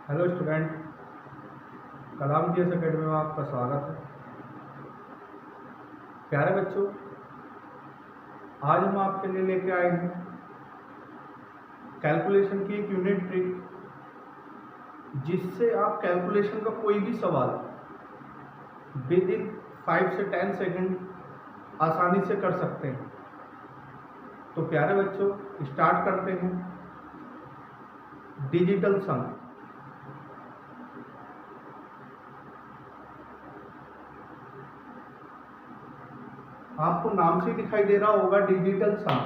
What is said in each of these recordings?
Hello student, कलाम GS academy में आपका स्वागत है। प्यारे बच्चों, आज हम आपके लिए लेके आए हैं कैलकुलेशन की एक यूनिट ट्रिक, जिससे आप कैलकुलेशन का कोई भी सवाल विद इन 5 से 10 सेकंड आसानी से कर सकते हैं। तो प्यारे बच्चों, स्टार्ट करते हैं। डिजिटल सम। आपको नाम से दिखाई दे रहा होगा डिजिटल सम।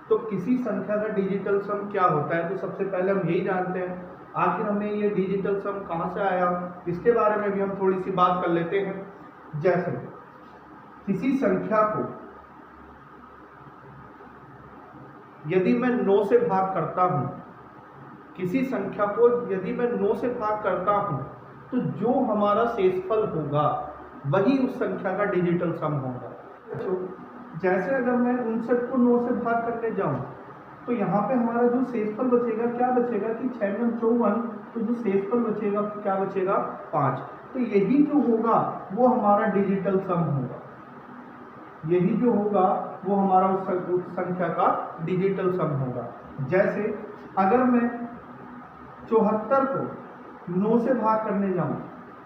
तो किसी संख्या का डिजिटल सम क्या होता है, तो सबसे पहले हम यही जानते हैं आखिर हमें ये डिजिटल सम कहाँ से आया, इसके बारे में भी हम थोड़ी सी बात कर लेते हैं। जैसे किसी संख्या को यदि मैं 9 से भाग करता हूँ, किसी संख्या को यदि मैं 9 से भाग करता हूँ, तो जो हमारा शेषफल होगा वही उस संख्या का डिजिटल सम होगा। जैसे अगर मैं 59 को 9 से भाग करने जाऊं, तो यहाँ पे हमारा जो शेषफल बचेगा क्या बचेगा कि 6 में 54, तो जो शेषफल बचेगा क्या बचेगा 5। तो यही जो होगा वो हमारा डिजिटल सम होगा। यही जो होगा वो हमारा उस संख्या का डिजिटल सम होगा। जैसे अगर मैं 74 को 9 से भाग करने जाऊं,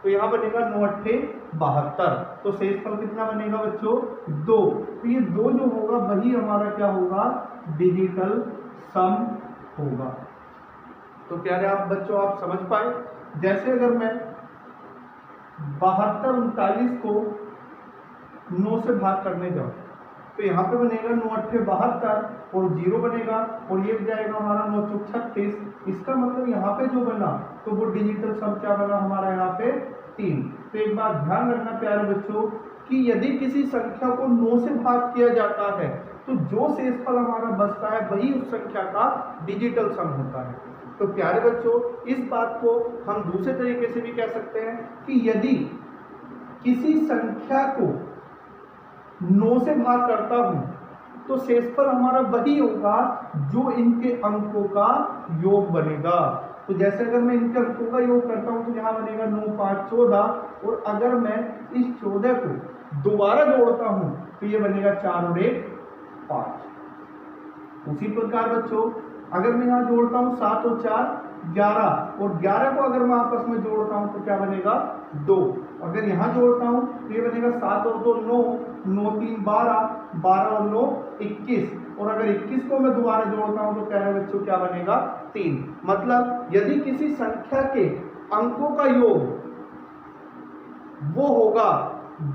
तो यहाँ बनेगा 9 अट्ठे 72, तो शेषफल कितना बनेगा बच्चों 2। तो ये 2 जो होगा वही हमारा क्या होगा डिजिटल सम होगा। तो प्यारे आप बच्चों आप समझ पाए। जैसे अगर मैं 72 39 को 9 से भाग करने जाऊं, तो यहाँ पे बनेगा 9 अट्ठे 72 और 0 बनेगा, और ये जाएगा हमारा 9 चौक 36। इसका मतलब यहाँ पे जो बना तो वो डिजिटल सम क्या बना हमारा यहाँ पे 3। तो एक बात ध्यान रखना प्यारे बच्चों कि यदि किसी संख्या को 9 से भाग किया जाता है, तो जो शेषफल हमारा बचता है वही उस संख्या का डिजिटल सम होता है। तो प्यारे बच्चों, इस बात को हम दूसरे तरीके से भी कह सकते हैं कि यदि किसी संख्या को 9 से भाग करता हूं, तो शेषफल हमारा वही होगा जो इनके अंकों का योग बनेगा। तो जैसे अगर मैं इनके अंकों का योग करता हूं, तो यहाँ बनेगा 9 5 14, और अगर मैं इस 14 को दोबारा जोड़ता हूं, तो ये बनेगा 4 और 1 5। उसी प्रकार बच्चों, अगर मैं यहाँ जोड़ता हूँ 7 और 4 11, और 11 को अगर मैं आपस में जोड़ता हूँ तो क्या बनेगा 2। अगर यहाँ जोड़ता हूँ तो ये बनेगा 7 और 2 9, 9 3 12, 12 और 9 21, और अगर 21 को मैं दोबारा जोड़ता हूँ तो प्यारे बच्चों क्या बनेगा 3। मतलब यदि किसी संख्या के अंकों का योग वो होगा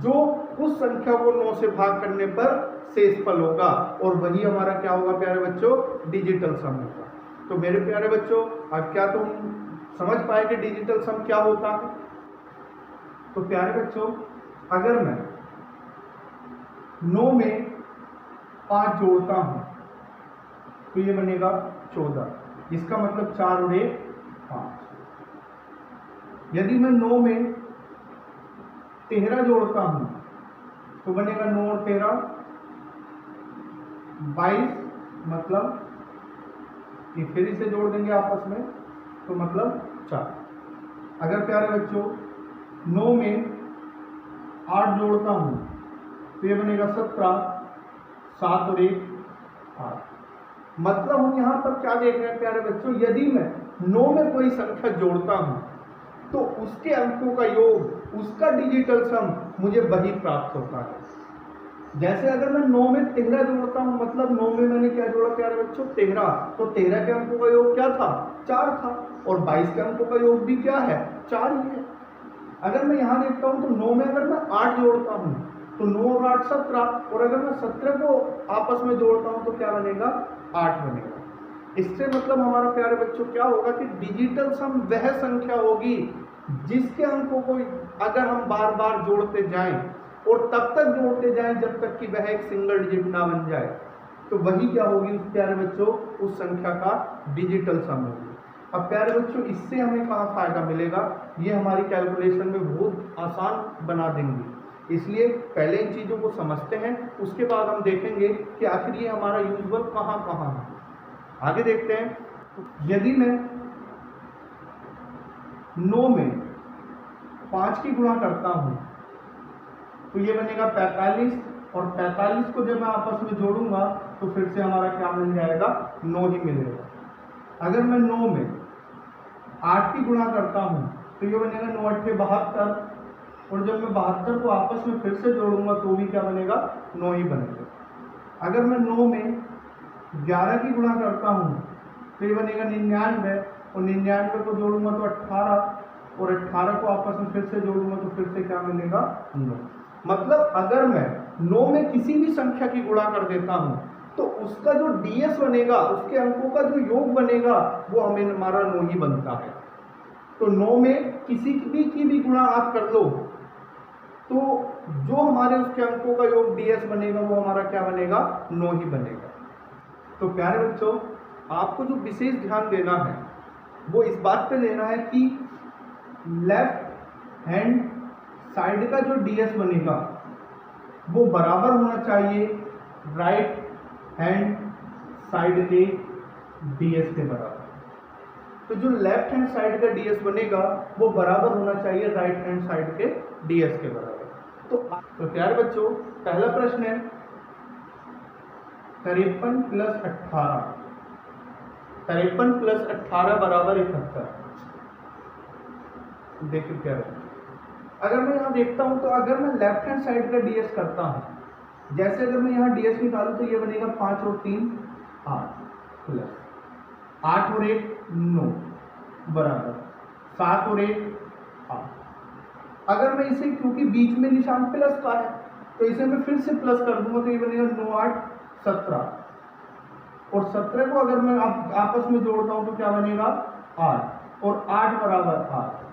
जो उस संख्या को 9 से भाग करने पर शेषफल होगा, और वही हमारा क्या होगा प्यारे बच्चों डिजिटल सम होगा। तो मेरे प्यारे बच्चों, अब क्या तुम समझ पाए कि डिजिटल सम क्या होता है? तो प्यारे बच्चों, अगर मैं 9 में 5 जोड़ता हूं, तो ये बनेगा 14। इसका मतलब 4 और 1 5। यदि मैं 9 में 13 जोड़ता हूं, तो बनेगा 9 और 13 22, मतलब ये फिर इसे जोड़ देंगे आपस में, तो मतलब 4। अगर प्यारे बच्चों 9 में 8 जोड़ता हूं, तो ये बनेगा 17, 7 और 1 8। मतलब हम यहाँ पर क्या देख रहे हैं प्यारे बच्चों, यदि मैं 9 में कोई संख्या जोड़ता हूं, तो उसके अंकों का योग, उसका डिजिटल सम मुझे वही प्राप्त होता है। जैसे अगर मैं 9 में 13 जोड़ता हूं, मतलब 9 में मैंने क्या जोड़ा प्यारे बच्चों 13, तो 13 के अंकों का योग क्या था 4 था, और 22 के अंकों का योग भी क्या है 4 ही है। अगर मैं यहाँ देखता हूं तो 9 में अगर मैं 8 जोड़ता हूं, तो 9 और 8 17, और अगर मैं 17 को आपस में जोड़ता हूं तो क्या बनेगा 8 बनेगा। इससे मतलब हमारा प्यारे बच्चों क्या होगा कि डिजिटल सम वह संख्या होगी जिसके अंकों को अगर हम बार बार जोड़ते जाएं और तब तक जोड़ते जाएं जब तक कि वह एक सिंगल डिजिट ना बन जाए, तो वही क्या होगी उस प्यारे बच्चों उस संख्या का डिजिटल सम होगी। अब प्यारे बच्चों, इससे हमें कहाँ फायदा मिलेगा, ये हमारी कैलकुलेशन में बहुत आसान बना देंगे। इसलिए पहले इन चीज़ों को समझते हैं, उसके बाद हम देखेंगे कि आखिर ये हमारा यूजुअल कहाँ कहाँ है। आगे देखते हैं। यदि मैं 9 में 5 की गुणा करता हूँ तो ये बनेगा 45, और 45 को जब मैं आपस में जोड़ूंगा तो फिर से हमारा क्या मिल जाएगा, 9 ही मिलेगा। अगर मैं 9 में 8 की गुणा करता हूँ तो ये बनेगा 9 8 72, और जब मैं 72 को आपस में फिर से जोड़ूंगा तो भी क्या बनेगा, 9 ही बनेगा। अगर मैं 9 में 11 की गुणा करता हूँ तो ये बनेगा 99, और 99 को जोड़ूंगा तो 18, और 18 को आपस में फिर से जोड़ूंगा तो फिर से क्या मिलेगा, 9। मतलब अगर मैं 9 में किसी भी संख्या की गुणा कर देता हूँ तो उसका जो ds बनेगा, उसके अंकों का जो योग बनेगा वो हमें हमारा 9 ही बनता है। तो 9 में किसी की भी गुणा आप कर लो तो जो हमारे उसके अंकों का योग ds बनेगा वो हमारा क्या बनेगा, 9 ही बनेगा। तो प्यारे बच्चों, आपको जो विशेष ध्यान देना है वो इस बात पे देना है कि लेफ्ट हैंड साइड का जो ds बनेगा वो बराबर होना चाहिए राइट हैंड साइड के ds के बराबर। तो जो लेफ्ट हैंड साइड का ds बनेगा वो बराबर होना चाहिए राइट हैंड साइड के ds के बराबर। तो प्यारे बच्चों, पहला प्रश्न है 53 प्लस 18, 53 प्लस 18 बराबर 71। देखिए क्या है, अगर मैं यहाँ देखता हूँ तो अगर मैं लेफ्ट हैंड साइड का ds करता हूँ, जैसे अगर मैं यहाँ ds निकालूँ तो ये बनेगा 5 और 3 8, प्लस 8 और 1 9 बराबर 7 और 1 8। अगर मैं इसे, क्योंकि बीच में निशान प्लस का है तो इसे मैं फिर से प्लस कर दूंगा तो ये बनेगा 9 8 17, और 17 को अगर मैं आपस में जोड़ता हूँ तो क्या बनेगा 8, और 8 बराबर 8।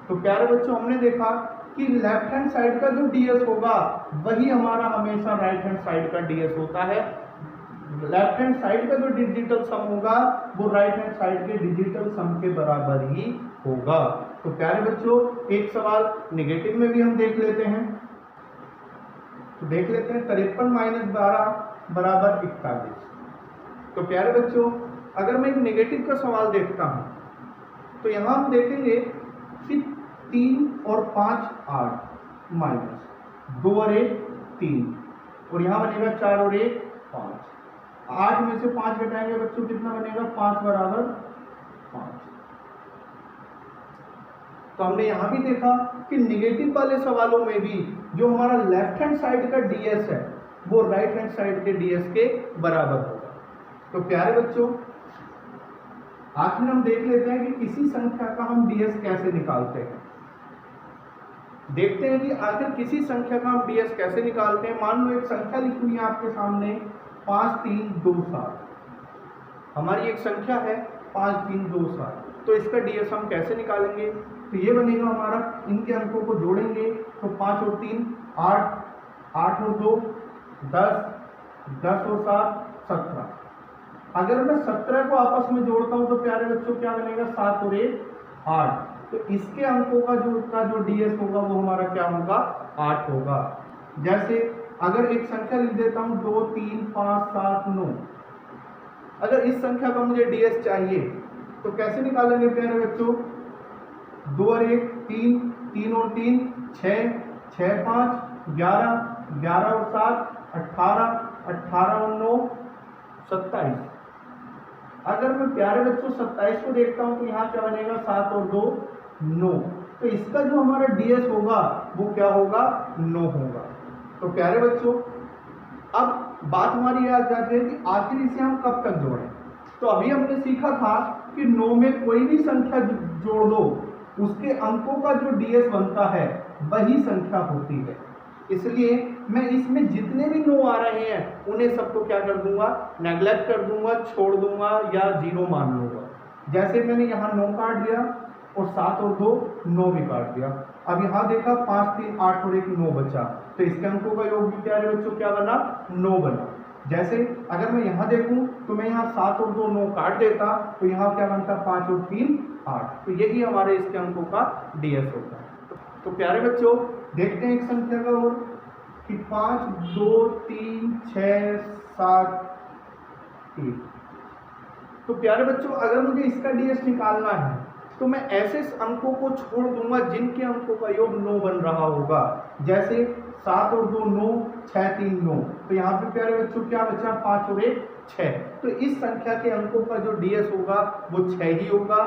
तो प्यारे बच्चों, हमने देखा कि लेफ्ट हैंड साइड का जो ds होगा वही हमारा हमेशा राइट हैंड साइड का ds होता है। लेफ्ट हैंड साइड का जो डिजिटल सम होगा वो राइट हैंड साइड के डिजिटल सम के बराबर ही होगा। तो प्यारे बच्चों, एक सवाल नेगेटिव में भी हम देख लेते हैं। तो देख लेते हैं 53 माइनस 12 बराबर 41। तो प्यारे बच्चों, अगर मैं एक नेगेटिव का सवाल देखता हूं तो यहां हम देखेंगे कि 3 और 5 8 माइनस 2 और 1 3, और यहाँ बनेगा 4 और 1 5। 8 में से 5 घटाएंगे बच्चों, कितना बनेगा 5 बराबर 5। तो हमने यहाँ भी देखा कि निगेटिव वाले सवालों में भी जो हमारा लेफ्ट हैंड साइड का ds है वो राइट हैंड साइड के ds के बराबर होगा। तो प्यारे बच्चों, आखिर हम देख लेते हैं कि किसी संख्या का हम ds कैसे निकालते हैं। देखते हैं कि आखिर किसी संख्या का हम ds कैसे निकालते हैं। मान लो एक संख्या लिखी हुई है आपके सामने 5327। हमारी एक संख्या है 5327, तो इसका ds हम कैसे निकालेंगे। तो ये बनेगा हमारा, इनके अंकों को जोड़ेंगे तो 5 और 3 8, 8 और 2 10, 10 और 7 17। अगर मैं 17 को आपस में जोड़ता हूं तो प्यारे बच्चों क्या बनेगा 7 और 1 8। तो इसके अंकों का जो ds होगा वो हमारा क्या होगा 8 होगा। जैसे अगर एक संख्या लिख देता हूं 2 3 5 7 9। अगर इस संख्या का मुझे ds चाहिए तो कैसे निकालेंगे प्यारे बच्चों, 2 और 1 3, 3 और 3 6, 6 5 11, 11 और 7 18, 18 और 9 27। अगर मैं प्यारे बच्चों 27 को देखता हूं तो यहाँ क्या बनेगा 7 और 2 9। तो इसका जो हमारा ds होगा वो क्या होगा 9 होगा। तो प्यारे बच्चों, अब बात हमारी ये आ जाती है कि आखिर इसे हम कब तक जोड़ें। तो अभी हमने सीखा था कि 9 में कोई भी संख्या जोड़ दो, उसके अंकों का जो ds बनता है वही संख्या होती है। इसलिए मैं इसमें जितने भी 9 आ रहे हैं उन्हें सबको क्या कर दूंगा, नेग्लेक्ट कर दूंगा, छोड़ दूंगा या 0 मान लूंगा। जैसे मैंने यहाँ 9 काट दिया और 7 और 2 9 भी काट दिया। अब यहाँ देखा 5 3 8 और 1 9 बचा, तो इसके अंकों का योग भी प्यारे बच्चों क्या बना 9 बना। जैसे अगर मैं यहाँ देखूं तो मैं यहाँ 7 और 2 9 काट देता तो यहाँ क्या बनता 5 और 3 8। तो यही हमारे इसके अंकों का ds होता है। तो प्यारे बच्चों, देखते हैं एक संख्या का और कि 5 2 3 6 7 1। तो प्यारे बच्चों, अगर मुझे इसका ds निकालना है तो मैं ऐसे अंकों को छोड़ दूंगा जिनके अंकों का योग 9 बन रहा होगा। जैसे 7 और 2 9, 6 3 9, तो यहाँ पे प्यारे बच्चों क्या बचा, 5 और 1 6। तो इस संख्या के अंकों का जो डीएस होगा वो 6 ही होगा।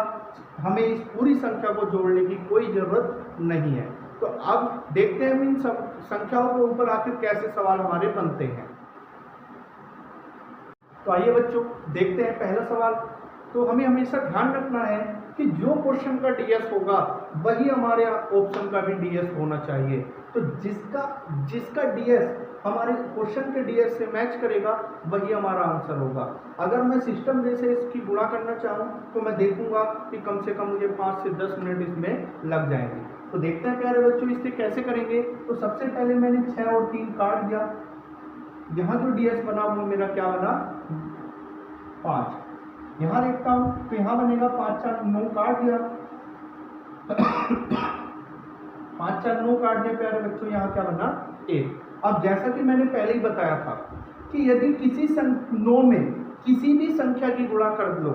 हमें इस पूरी संख्या को जोड़ने की कोई जरूरत नहीं है। तो अब देखते हैं हम इन संख्याओं के ऊपर आखिर कैसे सवाल हमारे बनते हैं। तो आइए बच्चों देखते हैं पहला सवाल। तो हमें हमेशा ध्यान रखना है कि जो क्वेश्चन का डीएस होगा वही हमारे ऑप्शन का भी डीएस होना चाहिए। तो जिसका डीएस हमारे क्वेश्चन के डीएस से मैच करेगा वही हमारा आंसर होगा। अगर मैं सिस्टम जैसे इसकी गुणा करना चाहूँ तो मैं देखूंगा कि कम से कम मुझे 5 से 10 मिनट इसमें लग जाएंगे। तो देखते हैं प्यारे बच्चों इससे कैसे करेंगे। तो सबसे पहले मैंने 6 और 3 काट दिया। यहाँ जो डीएस बना वो मेरा क्या बना, 5। यहाँ देखता हूँ तो यहाँ बनेगा 5 4 9 काट दिया 5 4 9 काट दिया प्यारे बच्चों, यहाँ क्या बना 1। अब जैसा कि मैंने पहले ही बताया था कि यदि किसी 9 में किसी भी संख्या की गुणा कर लो,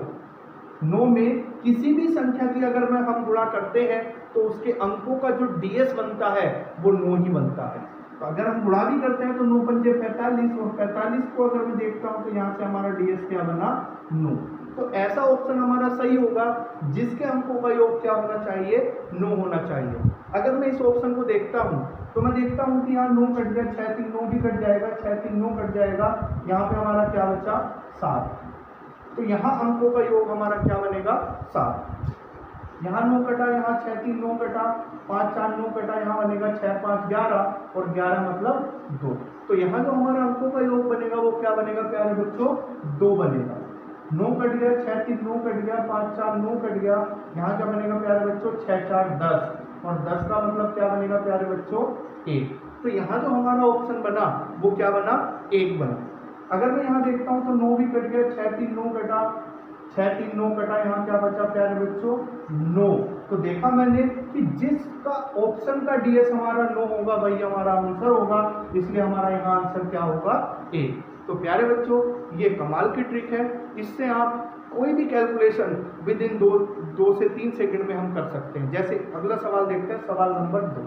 9 में किसी भी संख्या की अगर हम गुणा करते हैं तो उसके अंकों का जो डीएस बनता है वो 9 ही बनता है। तो अगर हम गुणा भी करते हैं तो 9 पंजे 45 और 45 को अगर मैं देखता हूं तो यहाँ से हमारा डीएस क्या बना 9। तो ऐसा ऑप्शन हमारा सही होगा जिसके अंकों का योग क्या होना चाहिए, 9 होना चाहिए। अगर मैं इस ऑप्शन को देखता हूं तो मैं देखता हूं कि यहाँ 9 कट गया, 6 3 9 भी कट जाएगा, 6 3 9 कट जाएगा, यहाँ पे हमारा क्या बचा 7। तो यहाँ अंकों का योग हमारा क्या बनेगा 7। यहाँ 9 कटा, यहाँ 6 3 9 कटा, 5 4 9 कटा, यहाँ बनेगा 6 5 11 और 11 मतलब 2। तो यहाँ जो हमारा अंकों का योग बनेगा वो क्या बनेगा प्यारे बच्चों, 2 बनेगा। 9 कट गया, 6 3 9 कट गया, 5 4 9 कट गया, यहाँ क्या बनेगा प्यारे बच्चों 6 4 10 और 10 का मतलब क्या बनेगा प्यारे बच्चों 1। तो यहाँ जो हमारा ऑप्शन बना वो क्या बना 1 बना। अगर मैं यहाँ देखता हूँ तो 9 भी कट गया, 6 3 9 कटा, 6 3 9 कटा, यहाँ क्या बचा प्यारे बच्चों 9। तो देखा मैंने कि जिसका ऑप्शन का डीएस हमारा 9 होगा वही हमारा आंसर होगा, इसलिए हमारा यहाँ आंसर क्या होगा 1। तो प्यारे बच्चों ये कमाल की ट्रिक है, इससे आप कोई भी कैलकुलेशन विद इन 2 से 3 सेकंड में हम कर सकते हैं। जैसे अगला सवाल देखते हैं, सवाल नंबर 2।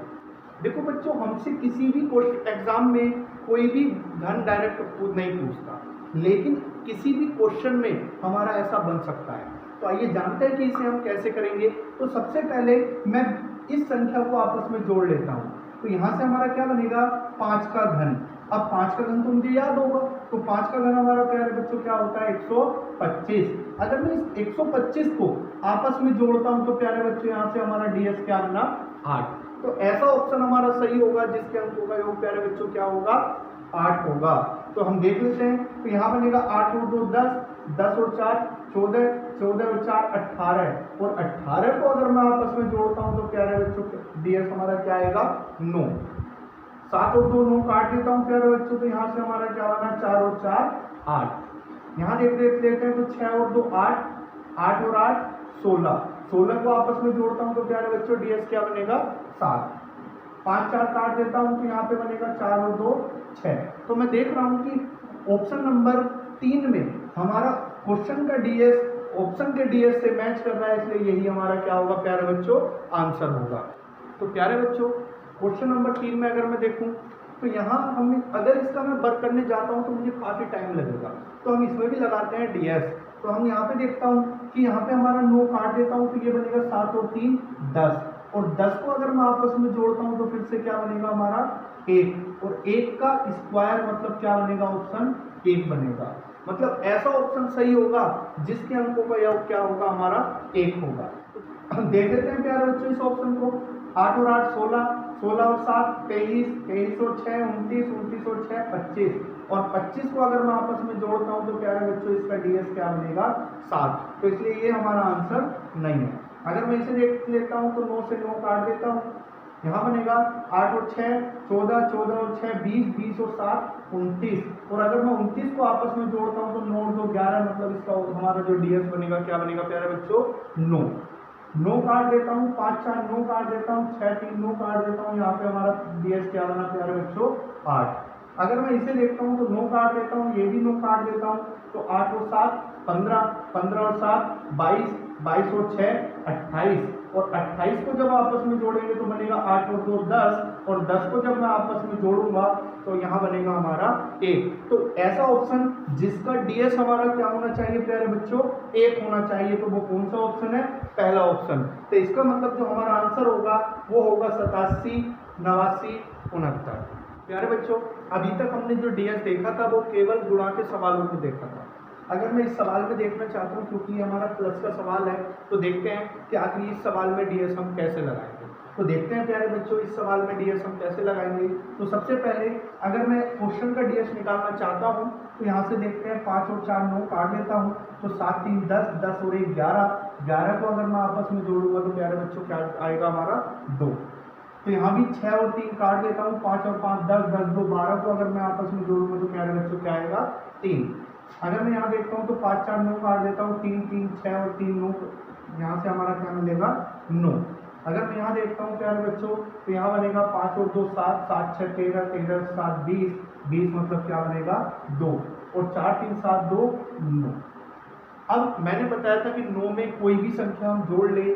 देखो बच्चों हमसे किसी भी एग्जाम में कोई भी घन डायरेक्ट नहीं पूछता, लेकिन किसी भी क्वेश्चन में हमारा ऐसा बन सकता है। तो आइए जानते हैं कि इसे हम कैसे करेंगे। तो सबसे पहले मैं इस संख्या को आपस में जोड़ लेता हूँ। तो यहाँ से हमारा क्या बनेगा 5 का घन। अब 5 का घन तो मुझे याद होगा, तो 5 का घन हमारा प्यारे बच्चों क्या होता है 125। अगर मैं इस 125 को आपस में जोड़ता हूँ तो प्यारे बच्चों यहाँ से हमारा डीएस क्या बना 8। तो ऐसा ऑप्शन हमारा सही होगा जिसके अंकों का योग प्यारे बच्चों क्या होगा 8 होगा। तो हम देख लेते हैं। तो यहाँ बनेगा 8 और 2 10, 10 और 4 14, 14 और 4 18 और 18 को अगर मैं आपस में जोड़ता हूँ तो प्यारे बच्चों डीएस हमारा क्या आएगा 9। 7 और 2 9 काट देता हूँ प्यारे बच्चों, तो यहाँ से हमारा क्या बना 4 और 4 8। यहाँ देख लेते हैं तो 6 और 2 8, 8 और 8 16, 16 को आपस में जोड़ता हूँ तो प्यारे बच्चों डीएस क्या बनेगा 7। 5 4 काट देता हूँ तो यहाँ पे बनेगा 4 और 2 6। तो मैं देख रहा हूँ कि ऑप्शन नंबर 3 में हमारा क्वेश्चन का डीएस ऑप्शन के डीएस से मैच कर रहा है, इसलिए यही हमारा क्या होगा प्यारे बच्चों आंसर होगा। तो प्यारे बच्चों क्वेश्चन नंबर 3 में अगर मैं देखूं तो यहाँ हम अगर इसका मैं वर्क करने जाता हूँ तो मुझे काफ़ी टाइम लगेगा, तो हम इसमें भी लगाते हैं डीएस। तो हम यहाँ पे देखता हूँ कि यहाँ पे हमारा 9 काट देता हूँ तो ये बनेगा 7 और 3 10 और 10 को अगर मैं आपस में जोड़ता हूँ तो फिर से क्या बनेगा हमारा 1 और 1 का स्क्वायर मतलब क्या बनेगा ऑप्शन 1 बनेगा। मतलब ऐसा ऑप्शन सही होगा जिसके अंकों का योग क्या होगा हमारा 1 होगा। देख लेते हैं प्यारे बच्चों इस ऑप्शन को। 8 और 8 16, 16 और 7 23, 23 और 6 29, 29 और 6 25 और 25 को अगर मैं आपस में जोड़ता हूँ तो प्यारे बच्चों इसका डीएस क्या बनेगा 7। तो इसलिए ये हमारा आंसर नहीं है। अगर मैं इसे देख लेता हूँ तो 9 से 9 काट देता हूँ, यहाँ बनेगा 8 और 6 14, 14 और 6 20, 20 और 7 29 और अगर मैं 29 को आपस में जोड़ता हूँ तो 9 और 2 11 मतलब इसका हमारा जो डीएस बनेगा क्या बनेगा प्यारे बच्चों 9। 9 काट देता हूँ, 5 4 9 काट देता हूँ, 6 3 9 काट देता हूँ, यहाँ पे हमारा डीएस क्या बना प्यारे बच्चों 8। अगर मैं इसे देखता हूँ तो 9 काट देता हूँ, ये भी 9 काट देता हूँ तो 8 और 7 15, 15 और 7 22, 22 और 6 28, और 28 को जब आपस में जोड़ेंगे तो बनेगा 8 और 2 10, और 10 को जब मैं आपस में जोड़ूंगा तो यहाँ बनेगा हमारा 1। तो ऐसा ऑप्शन जिसका डीएस हमारा क्या होना चाहिए प्यारे बच्चों, 1 होना चाहिए, तो वो कौन सा ऑप्शन है, पहला ऑप्शन। तो इसका मतलब जो हमारा आंसर होगा वो होगा 87, 89, 69। प्यारे बच्चों, अभी तक हमने जो डीएस देखा था वो केवल गुणा के सवालों को देखा था। अगर मैं इस सवाल में देखना चाहता हूँ, क्योंकि ये हमारा प्लस का सवाल है, तो देखते हैं कि आखिर इस सवाल में डीएस हम कैसे लगाएंगे। तो देखते हैं प्यारे बच्चों, इस सवाल में डीएस हम कैसे लगाएंगे। तो सबसे पहले अगर मैं क्वेश्चन का डीएस निकालना चाहता हूँ तो यहाँ से देखते हैं 5 और 4 9 काट लेता हूँ, तो 7 3 10, 10 और 1 11, 11 को अगर मैं आपस में जोड़ूंगा तो प्यारे बच्चों क्या आएगा हमारा 2। तो यहाँ भी 6 और 3 काट लेता हूँ, 5 और 5 10, 10 2 12 को अगर मैं आपस में जोड़ूंगा तो प्यारे बच्चों क्या आएगा 3। अगर मैं यहाँ देखता हूँ तो 5 4 9 काट देता हूँ, 3 3 6 और 3 9, यहाँ से हमारा क्या मिलेगा 9। अगर मैं यहाँ देखता हूँ प्यारे बच्चों तो यहाँ बनेगा 5 और 2 7, 7 6 13, 13 7 20, 20 मतलब क्या बनेगा 2, और 4 3 7 2 9। अब मैंने बताया था कि 9 में कोई भी संख्या हम जोड़ ले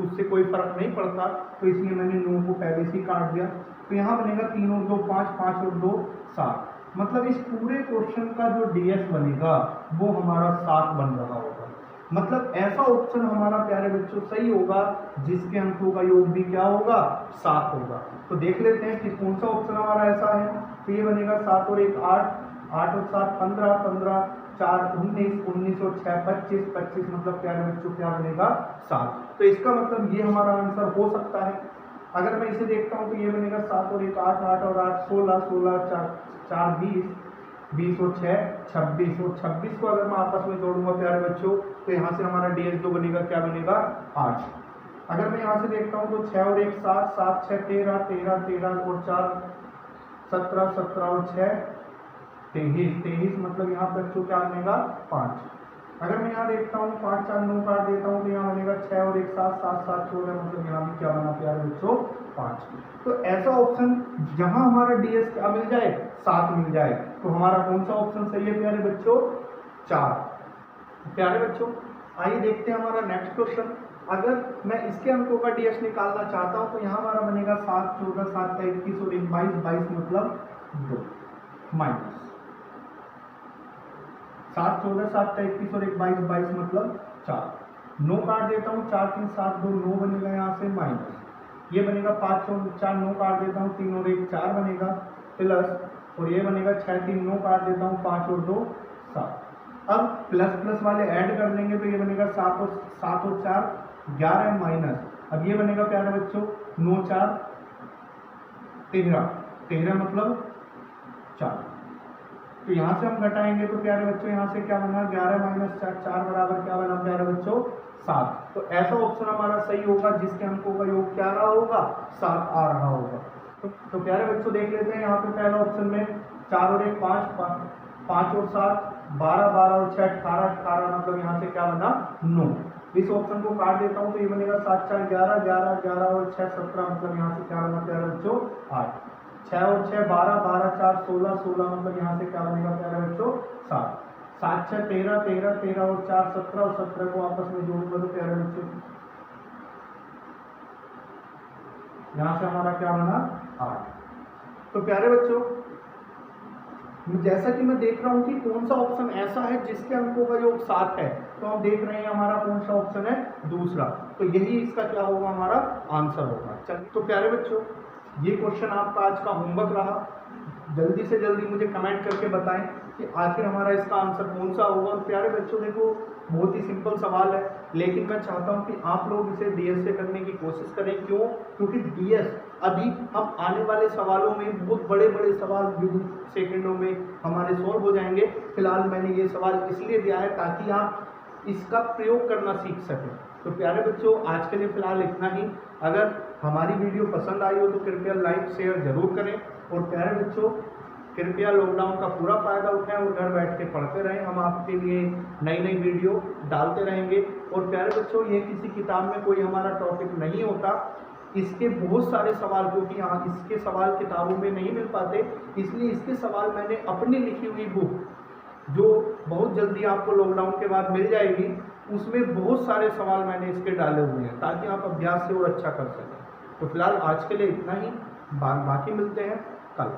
उससे कोई फर्क नहीं पड़ता, तो इसलिए मैंने 9 को पहले से ही काट दिया। तो यहाँ बनेगा 3 और 2 5, 5 और 2 7, मतलब इस पूरे क्वेश्चन का जो डीएस बनेगा वो हमारा 7 बन रहा होगा। मतलब ऐसा ऑप्शन हमारा प्यारे बच्चों सही होगा जिसके अंकों का योग भी क्या होगा 7 होगा। तो देख लेते हैं कि कौन सा ऑप्शन हमारा ऐसा है। तो ये बनेगा 7 और 1 8, 8 और 7 15, 15 4 19, 19 और 6 25, 25 मतलब प्यारे बच्चों क्या बनेगा 7। तो इसका मतलब ये हमारा आंसर हो सकता है। अगर मैं इसे देखता हूँ तो ये बनेगा 7 और 1 8, 8 और 8 16, 16 4 20, 20 और 6 26, और 26 को अगर मैं आपस में जोड़ूंगा प्यारे बच्चों तो यहाँ से हमारा डीएस जो बनेगा क्या बनेगा 8। अगर मैं यहाँ से देखता हूँ तो 6 और 1 7, 7 6 13, 13 13 और 4 17, 17 और 6 23, 23 मतलब यहाँ पर बच्चों क्या बनेगा 5। अगर मैं यहाँ देखता हूँ 5 4 9 काट देता हूँ तो यहाँ बनेगा 6 और 1 7, 7 7 14, मतलब यहाँ भी क्या बना प्यारे बच्चों 5। तो ऐसा ऑप्शन जहां हमारा डीएस क्या मिल जाए 7 मिल जाए, तो हमारा कौन सा ऑप्शन सही है प्यारे बच्चों 4। प्यारे बच्चों आइए देखते हैं हमारा नेक्स्ट क्वेश्चन। अगर मैं इसके अंकों का डीएस निकालना चाहता हूं तो यहाँ हमारा बनेगा 7 14 7 21 और 1 22, 22 मतलब 2 माइनस 7 14 7 21 और 1 22, 22 मतलब 4, 9 काट देता हूँ 4 3 7 2 9 बनेगा यहाँ से माइनस, ये बनेगा 5 और 4 9 काट देता हूँ 3 और 1 4 बनेगा प्लस, और ये बनेगा 6 3 9 काट देता हूँ 5 और 2 7। अब प्लस प्लस वाले ऐड कर देंगे तो ये बनेगा 7 और 4 11 माइनस, अब ये बनेगा प्यारे बच्चों 9 4 13, 13 मतलब 4। तो यहाँ से हम घटाएंगे तो प्यारे बच्चों यहाँ से क्या बना 11 माइनस 4, 4 बराबर क्या बना प्यारे बच्चों 7। तो ऐसा ऑप्शन हमारा सही होगा जिसके अंकों का योग क्या रहा होगा 7 आ रहा होगा। तो प्यारे बच्चों देख लेते हैं यहाँ पे पहला ऑप्शन में 4 और 1 5, 5 और 7 12, 12 और 6 18, 18 मतलब यहाँ से क्या बना 9। इस ऑप्शन को काट देता हूँ तो ये बनेगा 7 4 11, 11 11 और 6 17 मतलब यहाँ से क्या बना प्यारे बच्चों 8, 6 और 6 12, 12 4 16, 16 मतलब यहाँ से क्या बनेगा प्यारे बच्चों 7, 7 6 13, 13 13 और 4 17, और 17 को आपस में जोड़ूंगा तो प्यारे बच्चों यहाँ से हमारा क्या बना 8। तो प्यारे बच्चों जैसा कि मैं देख रहा हूं कि कौन सा ऑप्शन ऐसा है जिसके अंकों का योग 7 है, तो हम देख रहे हैं हमारा कौन सा ऑप्शन है दूसरा, तो यही इसका क्या होगा हमारा आंसर होगा। चलिए तो प्यारे बच्चों ये क्वेश्चन आपका आज का होमवर्क रहा। जल्दी से जल्दी मुझे कमेंट करके बताएं कि आखिर हमारा इसका आंसर कौन सा होगा। और प्यारे बच्चों देखो बहुत ही सिंपल सवाल है, लेकिन मैं चाहता हूं कि आप लोग इसे डीएस से करने की कोशिश करें। क्यों? क्योंकि डीएस अभी हम आने वाले सवालों में बहुत बड़े बड़े सवाल सेकंडों में हमारे सॉल्व हो जाएंगे। फिलहाल मैंने ये सवाल इसलिए दिया है ताकि आप इसका प्रयोग करना सीख सकें। तो प्यारे बच्चों आज के लिए फिलहाल इतना ही। अगर हमारी वीडियो पसंद आई हो तो कृपया लाइक शेयर जरूर करें। और प्यारे बच्चों कृपया लॉकडाउन का पूरा फ़ायदा उठाएं और घर बैठ के पढ़ते रहें। हम आपके लिए नई नई वीडियो डालते रहेंगे। और प्यारे बच्चों ये किसी किताब में कोई हमारा टॉपिक नहीं होता, इसके बहुत सारे सवाल, क्योंकि यहाँ इसके सवाल किताबों में नहीं मिल पाते, इसलिए इसके सवाल मैंने अपनी लिखी हुई बुक जो बहुत जल्दी आपको लॉकडाउन के बाद मिल जाएगी, उसमें बहुत सारे सवाल मैंने इसके डाले हुए हैं ताकि आप अभ्यास से और अच्छा कर सकें। तो फिलहाल आज के लिए इतना ही, बाकी मिलते हैं कल।